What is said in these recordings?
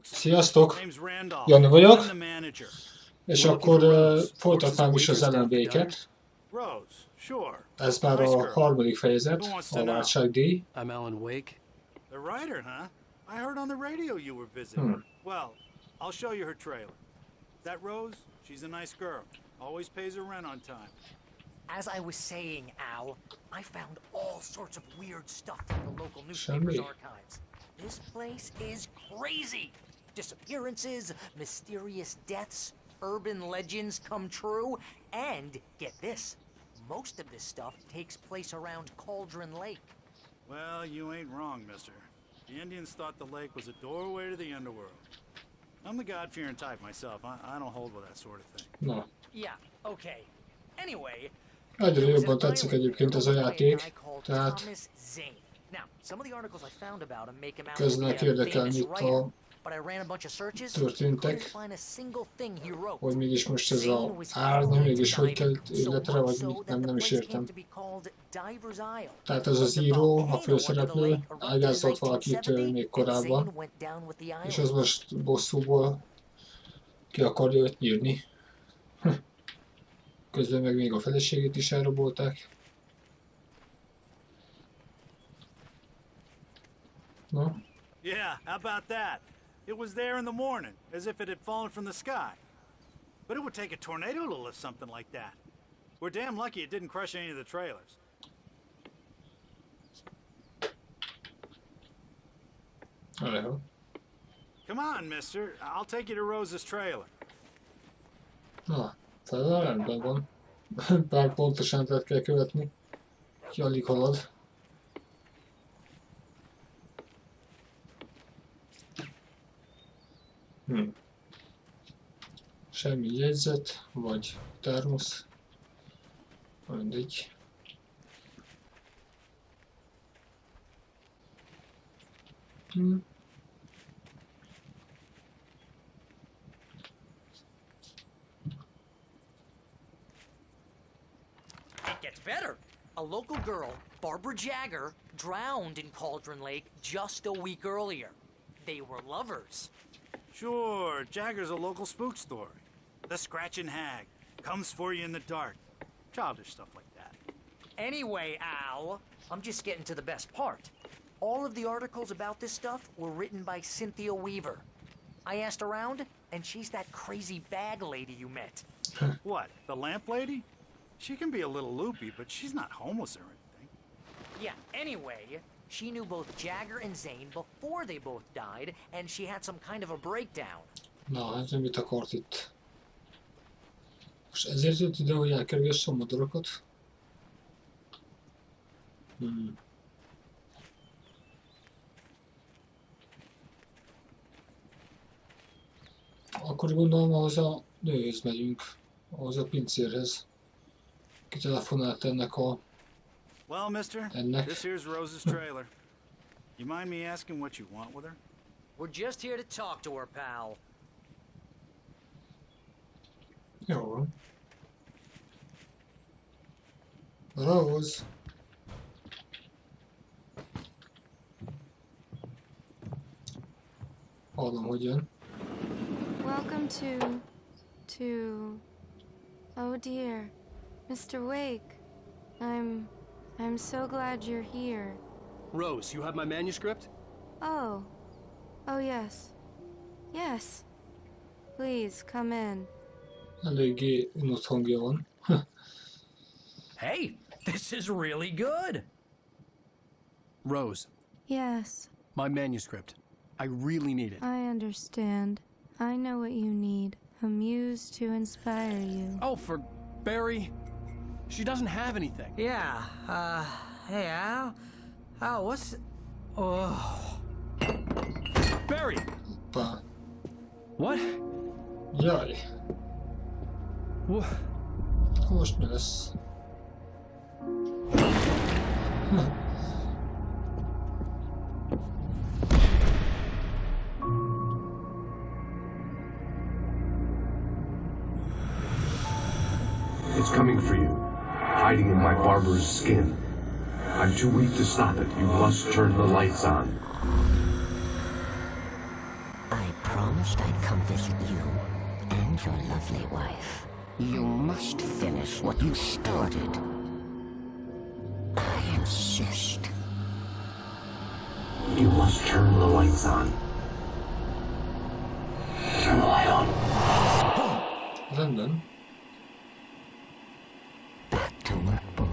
Sziasztok! Jani vagyok, és akkor folytatnám is az LMB-ket. Ez már a harmadik fejezet, a Váltságdíj. I'll show you her trailer. That Rose, she's a nice girl. Always pays her rent on time. As I was saying, Al, I found all sorts of weird stuff from the local newspaper's archives. This place is crazy. Disappearances, mysterious deaths, urban legends come true, and get this, most of this stuff takes place around Cauldron Lake. Well, you ain't wrong, mister. The Indians thought the lake was a doorway to the underworld. I'm the God-fearing type myself. I don't hold with that sort of thing. Na. Yeah, okay. Anyway, egyre jobban tetszik egyébként ez a játék, tehát kezdenek érdekelni itt a történtek, hogy mégis most ez a árny, mégis hogy került életre, vagy nem is értem. Tehát ez az író, a főszereplő, ágyázott valakit még korábban, és az most bosszúból ki akarja őt nyírni. Közben meg még a feleségét is elrabolták. No? Yeah, how about that? It was there in the morning, as if it had fallen from the sky. But it would take a tornado to lift something like that. We're damn lucky it didn't crush any of the trailers. Hello. Come on, mister. I'll take you to Rose's trailer. Na, fel rendben van. Bár pontosan tehát kell követni. Ki alig halad. Semmi jegyzet, vagy termosz. Mindegy. It gets better. A local girl, Barbara Jagger, drowned in Cauldron Lake just a week earlier. They were lovers. Sure, Jagger's a local spook story. The scratching hag comes for you in the dark. Childish stuff like that. Anyway, Al, I'm just getting to the best part. All of the articles about this stuff were written by Cynthia Weaver. I asked around, and she's that crazy bag lady you met. What, the lamp lady? She can be a little loopy, but she's not homeless or anything. Yeah, anyway, she knew both Jagger and Zane before they both died, and she had some kind of a breakdown. Na, hát mit akart itt? Most ezért jött ide, hogy elkerülje a madarakat? Akkor gondolom, ahhoz a nőhöz megyünk, ahhoz a pincérhez. Kitelefonált ennek a... Well, mister, this here's Rose's trailer. You mind me asking what you want with her? We're just here to talk to her, pal. Jó van. Rose. Hallom, hogy jön. Welcome to... Oh dear, Mr. Wake. I'm so glad you're here. Rose, you have my manuscript? Oh yes. Yes. Please, come in. Eléggé unott hangja van. Hey, this is really good. Rose. Yes. My manuscript. I really need it. I understand. I know what you need. A muse to inspire you. Oh, for Barry. She doesn't have anything. Yeah, hey, Al? Al, what's... Oh... Barry! Hoppá. What? Jaj. What? Most mi lesz? It's coming for you, hiding in my barber's skin. I'm too weak to stop it. You must turn the lights on. I promised I'd come visit you and your lovely wife. You must finish what you started. I insist. You must turn the lights on. Turn the light on. Rendben. Back to work, boy.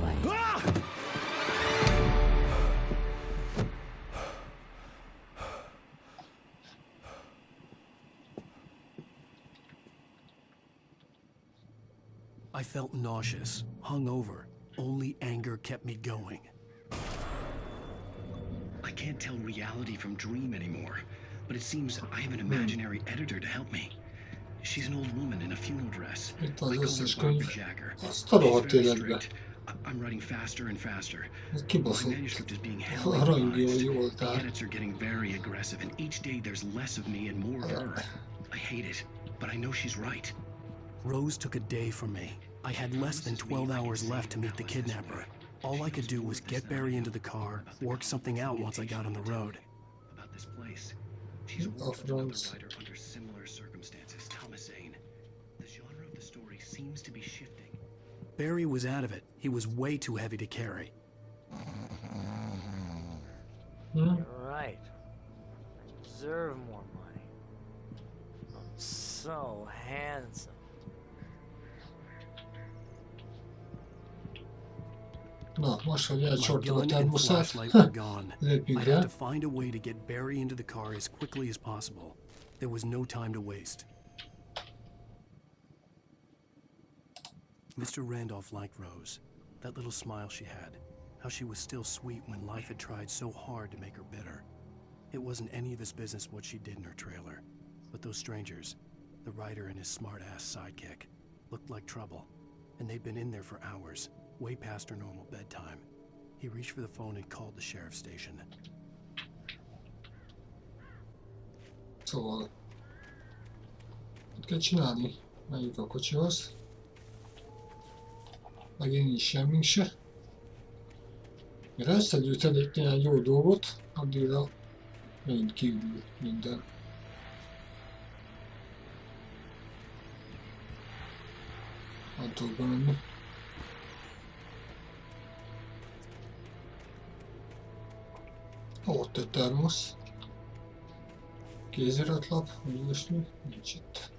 I felt nauseous, hungover. Only anger kept me going. I can't tell reality from dream anymore, but it seems I have an imaginary editor to help me. She's an old woman in a funeral dress. I call her Barbara Jagger. She's very strict. I'm writing faster and faster. My manuscript is being heavily revised. The edits are getting very aggressive, and each day there's less of me and more of her. I hate it, but I know she's right. Rose took a day from me. I had less than 12 hours left to meet the kidnapper. All I could do was get Barry into the car, work something out once I got on the road. About this place. She's worked with another writer under similar circumstances, Thomas Zane. The genre of the story seems to be shifting. Barry was out of it. He was way too heavy to carry. You're right. I deserve more money. I'm so handsome. Na, most, hogy elcsortad a termoszát, lépjünk I had rá. to find a way to get Barry into the car as quickly as possible. There was no time to waste. Mr. Randolph liked Rose. That little smile she had. How she was still sweet when life had tried so hard to make her bitter. It wasn't any of his business what she did in her trailer. But those strangers, the writer and his smart-ass sidekick, looked like trouble. And they'd been in there for hours. Way past her normal bedtime. He reached for the phone and called the sheriff's station. Szóval... Mit kell csinálni? Megyünk a kocsihoz. Megint nincs semmink se. Mire összegyűjtenék néhány jó dolgot, addigra mind kiül minden. Nem tudok bemenni. Ott egy termosz. Kéziratlap, vagy ilyesmi, nincs itt.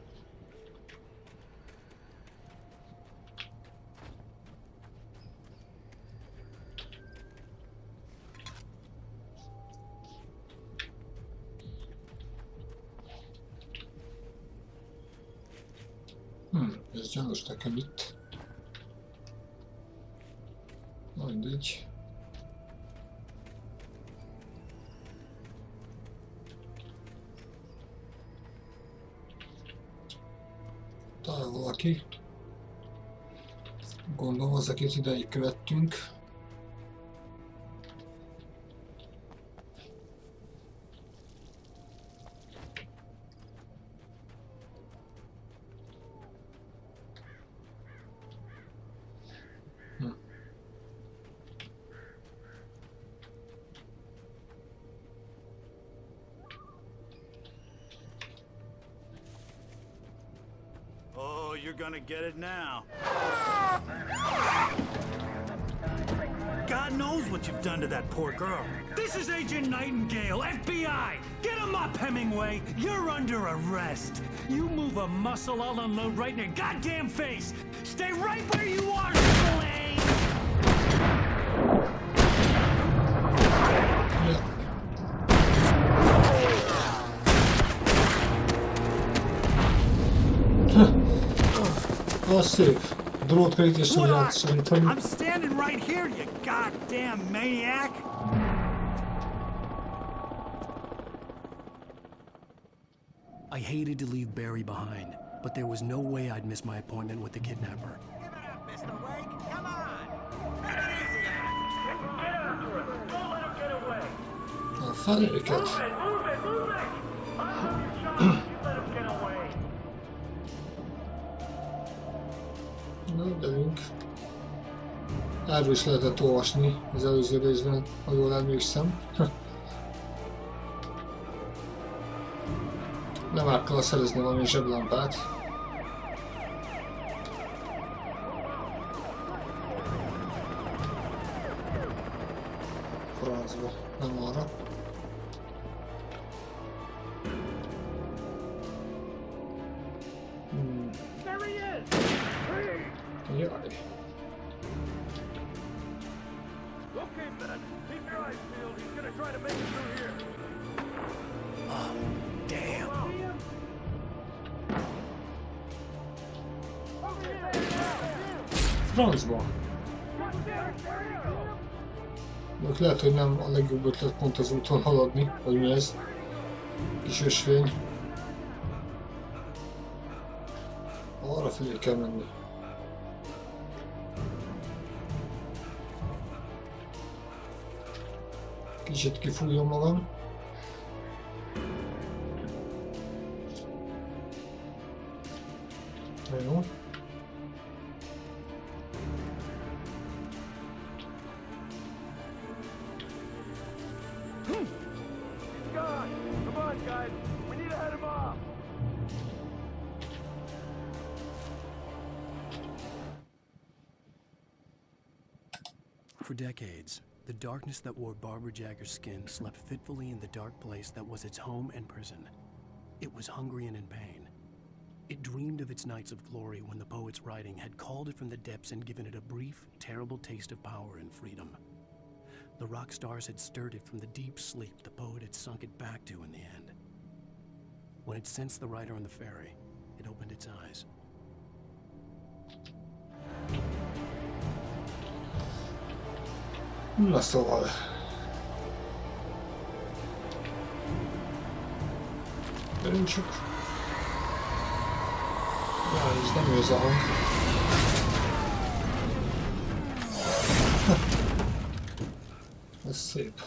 Ez gyanús nekem itt. Na mindegy. Talán valaki. Gondolom az, akit ideig követtünk. You're gonna get it now. God knows what you've done to that poor girl. This is Agent Nightingale, FBI! Get him up, Hemingway! You're under arrest! You move a muscle, I'll unload right in your goddamn face! Stay right where you are, Slane! Szép. Drótkerítésre játszani. I'm standing right here, you goddamn maniac! I hated to leave Barry behind, but there was no way I'd miss my appointment with the kidnapper. Give it up, Mr. Wake! Come on! Take it easy, Al! Get after him! Don't let him get away! A feléket. Move it! Move it! Move it! I hope you shot him! You let him get away! Na, gyerünk. Erről is lehetett olvasni az előző részben, ha jól emlékszem. Nem át kell szerezni valami zseblámpát. Francba, nem arra. Jaj. Okay, Ben. Keep your eyes peeled. He's gonna try to make it through here. Oh, damn. Francba. Lehet, hogy nem a legjobb ötlet pont az úton haladni, vagy mi ez? Kis ösvény. Arra felé kell menni. Kicsit kifújom magam. Jó. For decades, the darkness that wore Barbara Jagger's skin slept fitfully in the dark place that was its home and prison. It was hungry and in pain. It dreamed of its nights of glory when the poet's writing had called it from the depths and given it a brief, terrible taste of power and freedom. The rock stars had stirred it from the deep sleep the poet had sunk it back to in the end. When it sensed the writer on the ferry, it opened its eyes. Na szóval. Gyerünk csak. Jaj, ez nem ez a hang. Ez szép.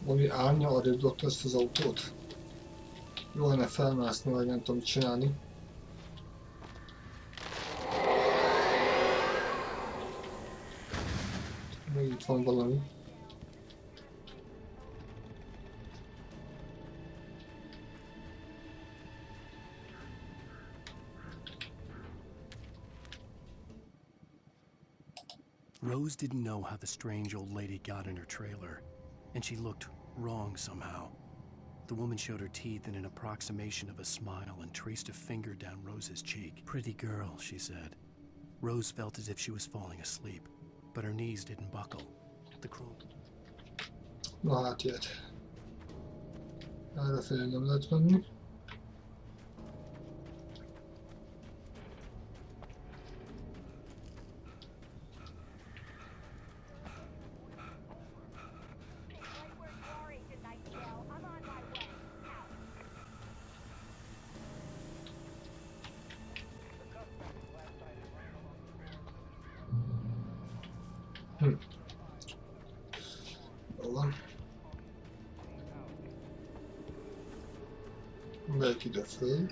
Valami árnya arrébb dobta ezt az autót. Jó lenne felmászni, vagy nem tudom mit csinálni. Még itt van valami. Rose didn't know how the strange old lady got in her trailer, and she looked wrong somehow. The woman showed her teeth in an approximation of a smile and traced a finger down Rose's cheek. "Pretty girl," she said. Rose felt as if she was falling asleep, but her knees didn't buckle. The cruel... Na hát jött. Erre felé nem lehet menni. Jó van. Megyek ide föl.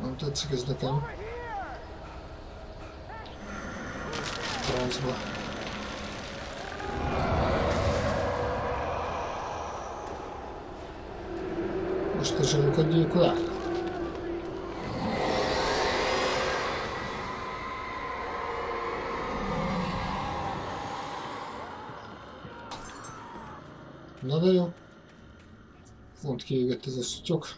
Nem tetszik ez nekem. Francba. Most a zsarokat gyilkolál? Na de jó. Pont kiégett ez a szutyok.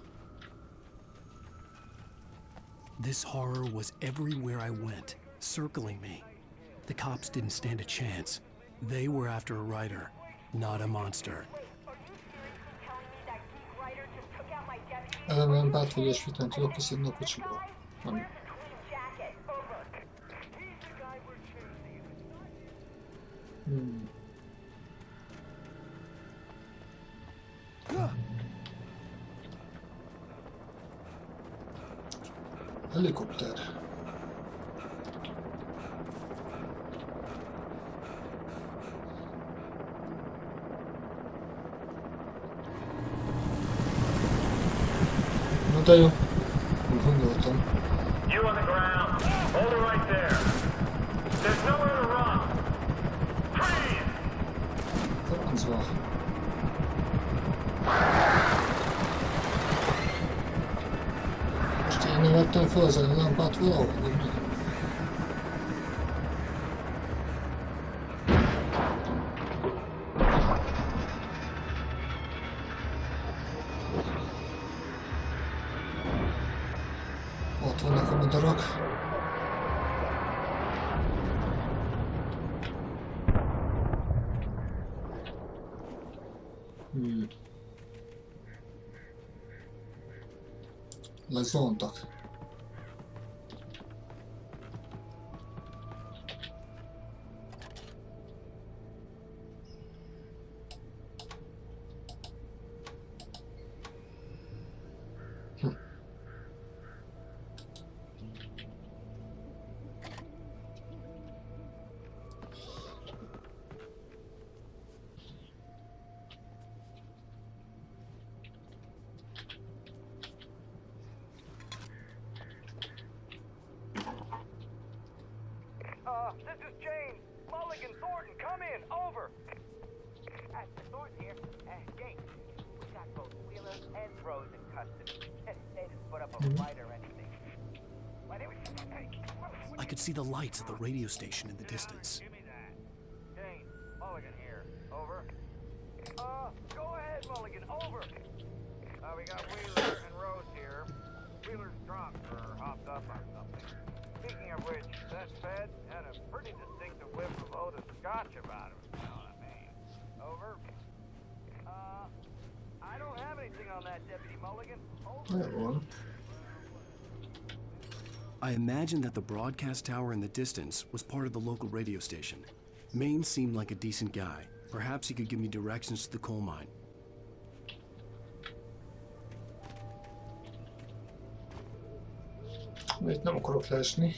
This horror was everywhere I went, circling me. The cops didn't stand a chance. They were after a writer, not a monster. Ellenlámpát vagy ilyesmit nem tudok kiszedni a kocsiból. Nem. Helikopter. Na de jó. Gondoltam. You on the ground. Hold it right there. There's nowhere to run. Freeze! Francba. Most én nem vettem fel az lámpát valahol, vagy mi? Ott vannak a madarak. Lezontak. This is James. Mulligan, Thornton, come in. Over. Thornton here. James, we got both Wheeler and Rose in custody. They didn't put up a fight or anything. I could see the lights of the radio station in the distance. Give me that. James, Mulligan here. Over. Go ahead, Mulligan. Over. We got Wheeler and Rose here. Wheeler's drunk or hopped up on something. Speaking of which, that Fed had a pretty distinctive whiff of Otis Scotch about him, if you know what I mean. Over. I don't have anything on that, Deputy Mulligan. Over. I imagined that the broadcast tower in the distance was part of the local radio station. Maine seemed like a decent guy. Perhaps he could give me directions to the coal mine. Itt nem akarok leesni.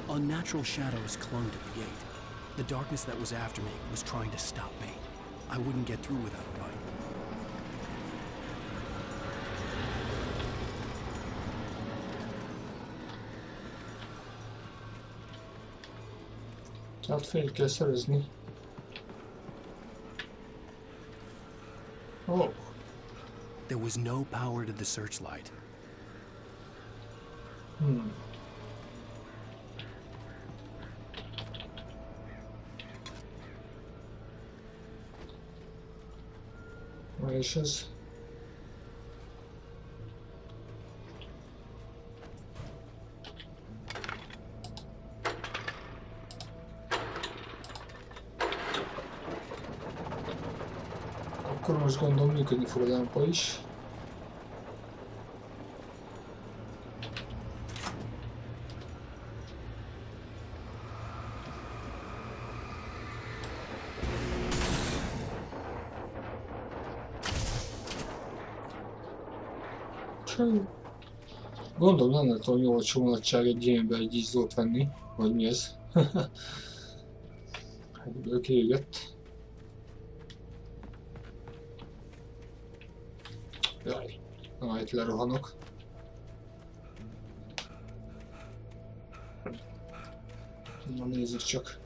Unnatural shadows clung to the gate. The darkness that was after me was trying to stop me. I wouldn't get through without a fight. Tehát fél kell szerezni. Oh. There was no power to the searchlight. És ez? Akkor most gondolom működni fog a lámpa is. Gondolom nem lett olyan olcsó mulatság egy ilyenbe egy izzót venni, vagy mi ez? Egyből kiégett. Jaj, na itt lerohanok. Na nézzük csak.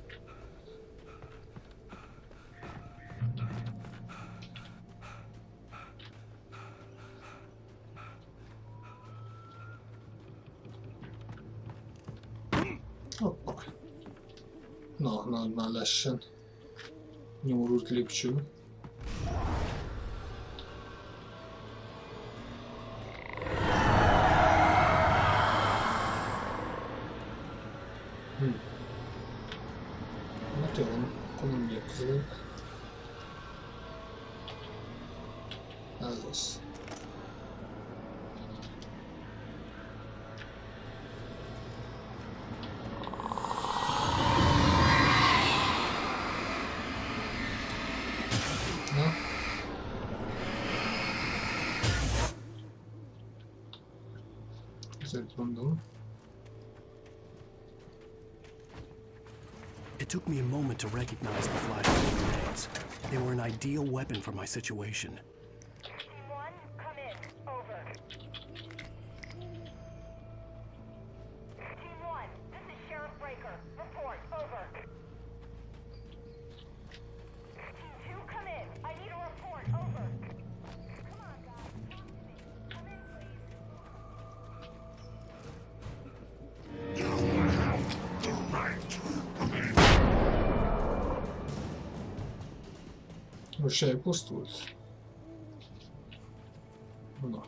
Hoppa. Na, nagy már lessen. Nyomorult lépcső. Hát jó, akkor nem megyek közelebb. Ez az. Ezért mondom. It took me a moment to recognize the flashbang grenades. They were an ideal weapon for my situation. One, come in. Over. Team 1, this is Sheriff Breaker. Report. Over. Team 2, come in. I need a report. Over. Come on, guys. Talk to me. Come in, please. You have the right to remain. Most elpusztult? Na.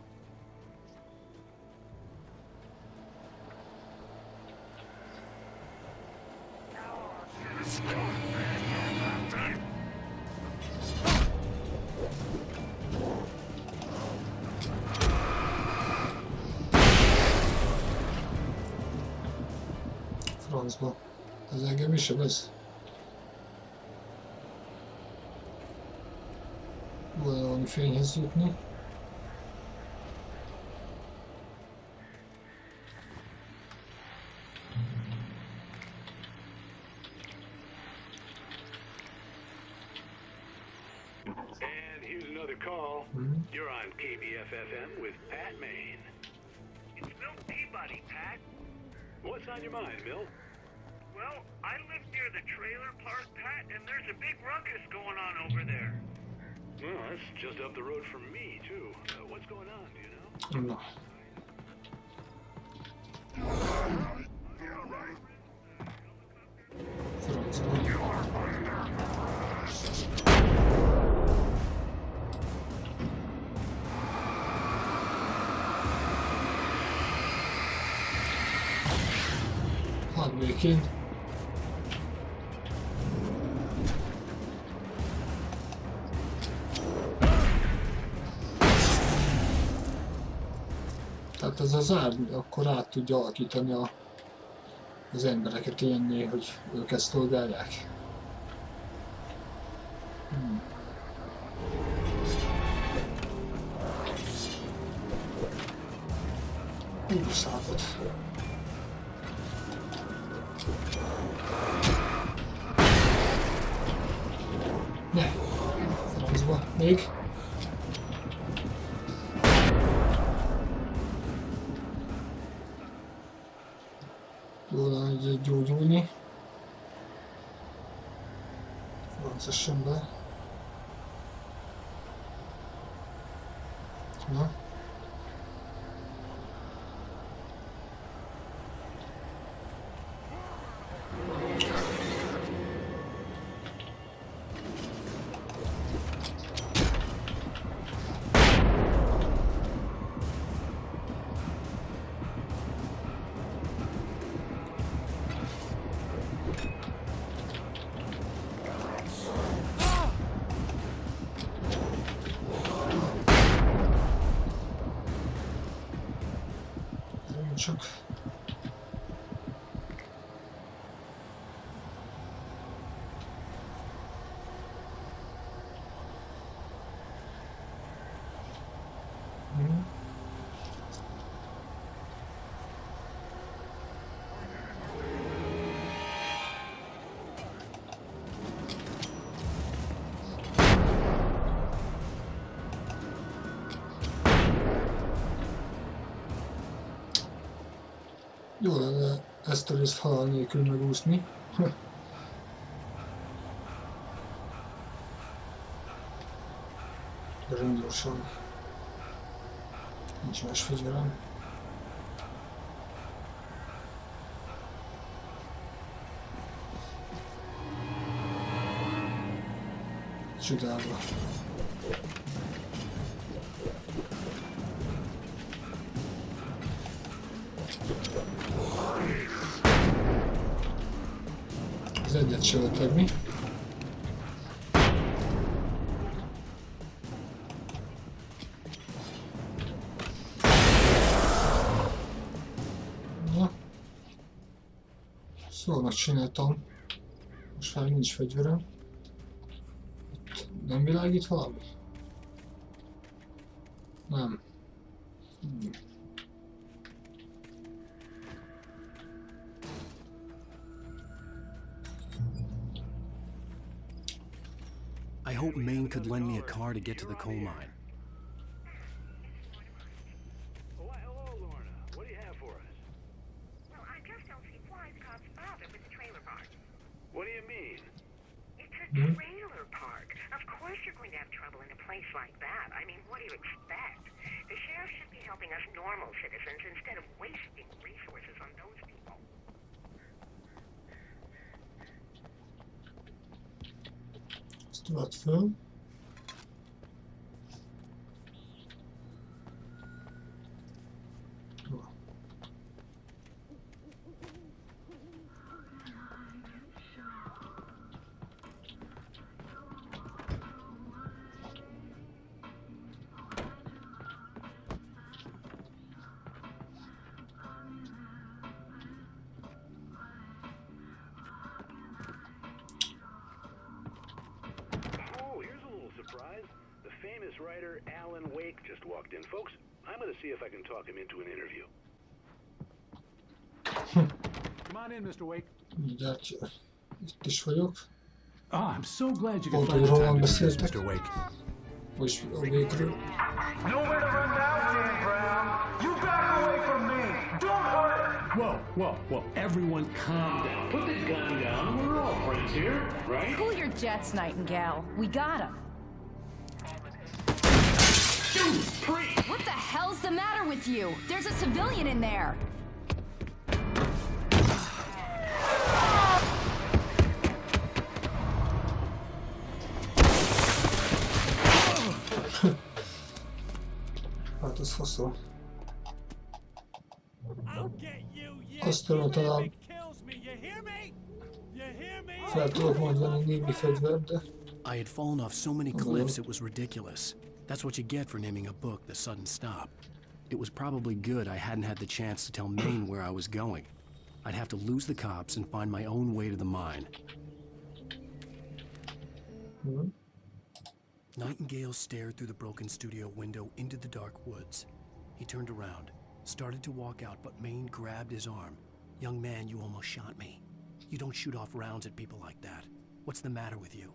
Francba. Ez engem is sebez. Valami fényhez jutni. And here's another call. You're on KBFFM with Pat Maine. It's Milt Peabody, Pat. What's on your mind, Milt? Well, I live near the trailer park, Pat, and there's a big ruckus going on over there. Well, that's just up the road from me, too. What's going on, do you know? Na. Francba. Hát békén. Tehát ez az árny akkor át tudja alakítani az embereket ilyenné, hogy ők ezt szolgálják. Úrszállat. Ne! Francba. Még? Jól lenne gyógyulni. Francessen be. Na. Csak. Jó lenne ezt a részt halál nélkül megúszni. Rendgyorsan. Nincs más fegyverem. Csodálva. Az egyet se ötleg mi? Na. Szóval megcsináltam. Most már nincs fegyverem. Itt nem világít valami? Nem. hoped Maine could lend me a car to get to the coal mine. Hello, Lorna. What do you have for us? Well, I just don't see why the cops bother with the trailer park. What do you mean? It's a trailer park. Of course you're going to have trouble in a place like that. I mean, what do you expect? The sheriff should be helping us normal citizens instead of wasting resources on those people. Start föl. Writer Alan Wake just walked in. Folks, I'm going to see if I can talk him into an interview. Come on in, Mr. Wake. Mindjárt itt is vagyok. Oh, I'm so glad you could Pont, find hogy the time rólam to do this, beszéltek. Mr. Wake. Vagy a végről. Nowhere to run now, Dan Brown. You back away from me. Don't hurt. Whoa. Everyone calm down. Put the gun down. We're all friends here, right? Cool your jets, Nightingale. We got him. What the hell's the matter with you? There's a civilian in there. Hát ez faszol. Aztán talán fel tudok majd venni némi fegyvert, de... I had fallen off so many cliffs it was ridiculous. That's what you get for naming a book The Sudden Stop. It was probably good I hadn't had the chance to tell Maine where I was going. I'd have to lose the cops and find my own way to the mine. Nightingale stared through the broken studio window into the dark woods. He turned around, started to walk out, but Maine grabbed his arm. "Young man, you almost shot me. You don't shoot off rounds at people like that. What's the matter with you?"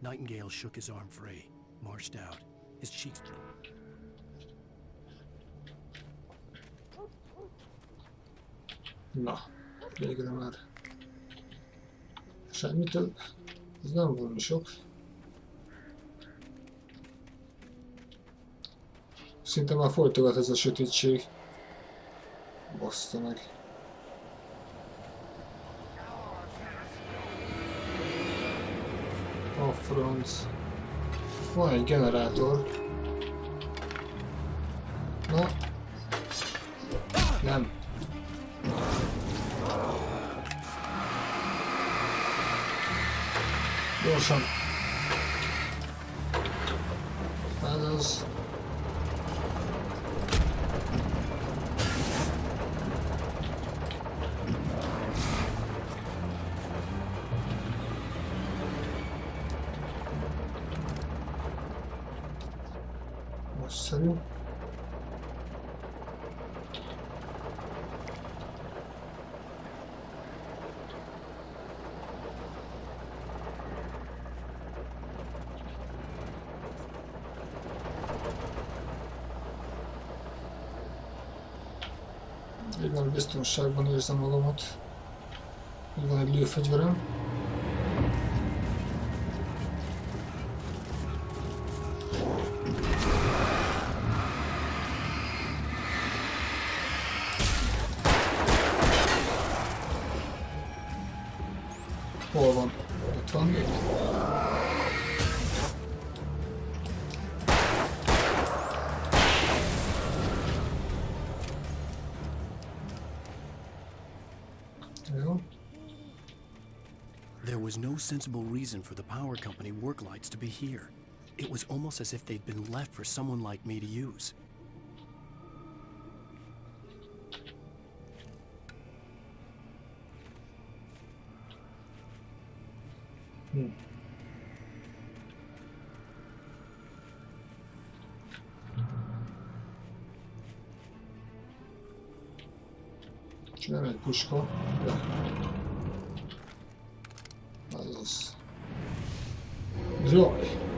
Nightingale shook his arm free, marched out. His cheeks... Na, végre már. Semmi több. Ez nem volna sok. Szinte már folytogat ez a sötétség. Bassza meg. A franc. Van egy generátor. Na. Nem. Gyorsan. Ez az. Nagyszerű. Így már biztonságban érzem magamat. Így van egy lőfegyverem. Hol van? Ott van még? There was no sensible reason for the power company work lights to be here. It was almost as if they'd been left for someone like me to use. Nem egy puska, de... Az az. Jaj!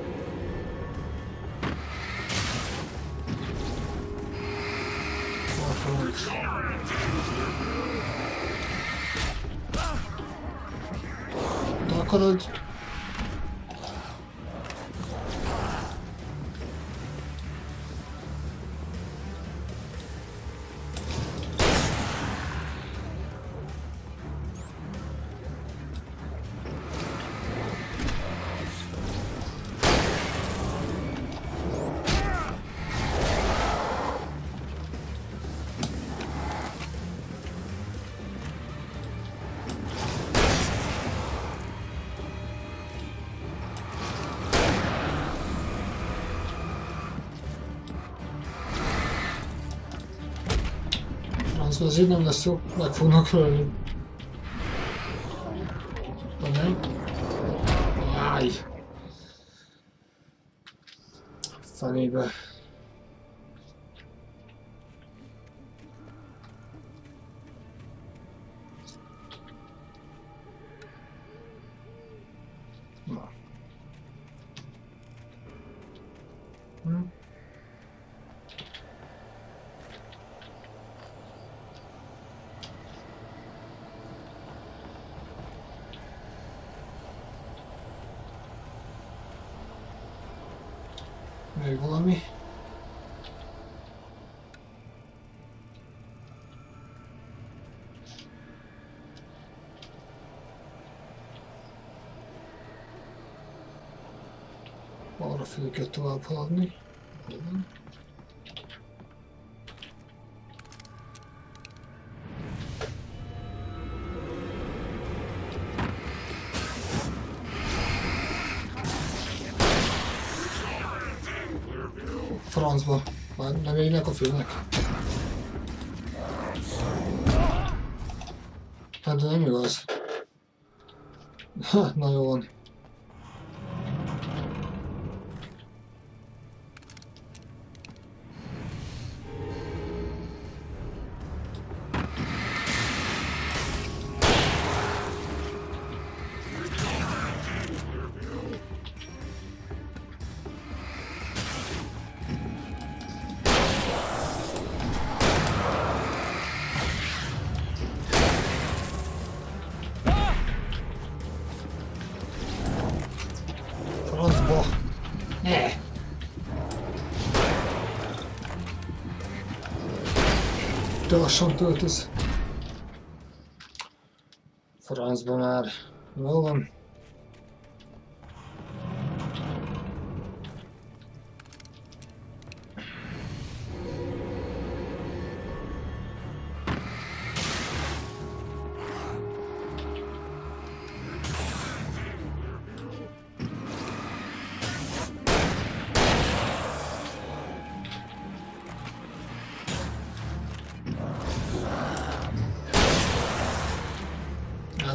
De akarod? Az azért nem lesz jó, meg fognak ölni. De nem? Áj! Fenébe. Na. Még valami? Arra felé kell tovább haladni. Francba. Már nem égnek a fülnek. Hát de nem igaz. Ha, na jó van. Francba. Ne! De lassan töltesz. Francba már. Jó van.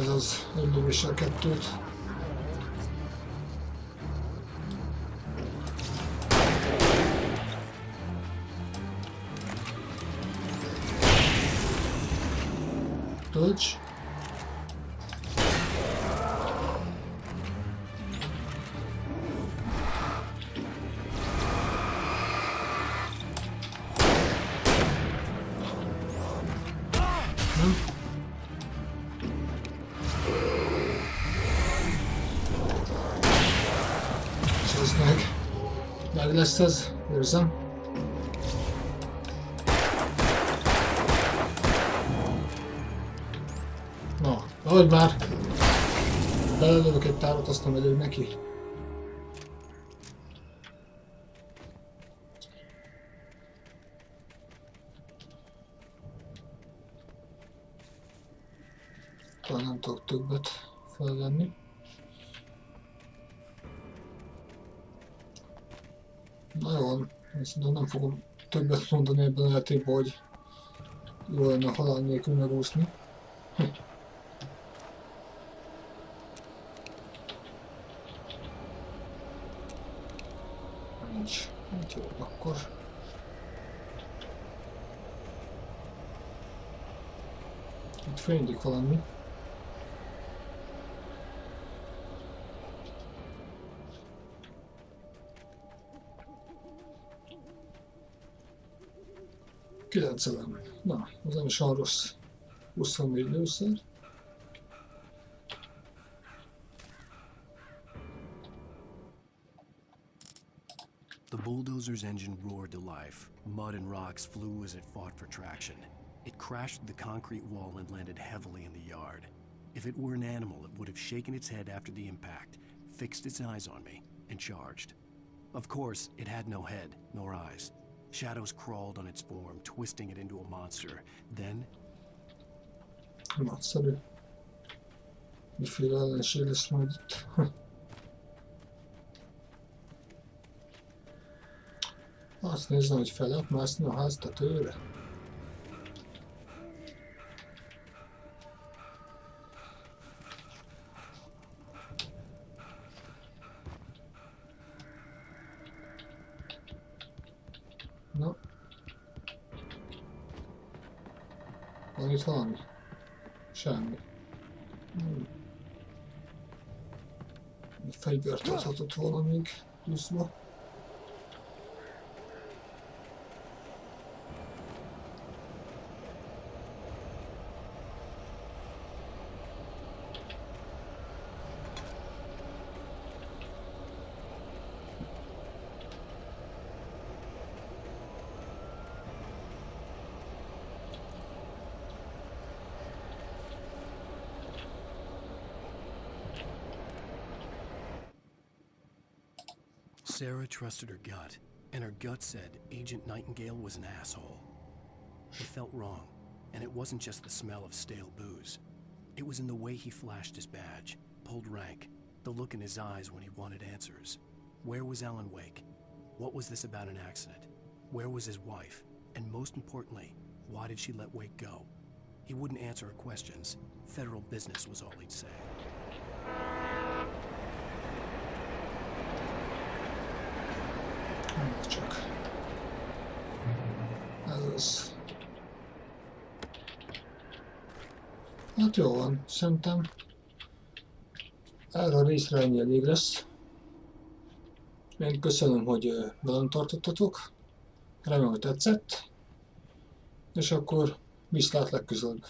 Ez az, egy lövéssel kettőt. Tölts. Meg lesz ez, érzem. Na, ahogy már belelövök egy tárat, azt nem elég neki. Talán nem tudok többet felvenni. Na jó, szerintem nem fogom többet mondani ebben a játékban, hogy jó lenne halál nélkül megúszni. Nincs jó, akkor... Itt fénylik valami. 9-en. Na, az nem is olyan rossz. 24 lőszer. The bulldozer's engine roared to life. Mud and rocks flew as it fought for traction. It crashed through the concrete wall and landed heavily in the yard. If it were an animal, it would have shaken its head after the impact, fixed its eyes on me, and charged. Of course, it had no head, nor eyes. Shadows crawled on its form, twisting it into a monster. Then... Nagyszerű. Miféle ellenség lesz majd itt. Azt nézem, hogy fel lehet mászni a ház tetőre. Na. Van itt valami? Semmi. Egy fegyvert adhatott volna még pluszba. Sarah trusted her gut, and her gut said Agent Nightingale was an asshole. It felt wrong, and it wasn't just the smell of stale booze. It was in the way he flashed his badge, pulled rank, the look in his eyes when he wanted answers. Where was Alan Wake? What was this about an accident? Where was his wife? And most importantly, why did she let Wake go? He wouldn't answer her questions. Federal business was all he'd say. Csak. Ez az. Hát jó van, szerintem erre a részre ennyi elég lesz. Én köszönöm, hogy velem tartottatok. Remélem, hogy tetszett. És akkor viszlát legközelebb.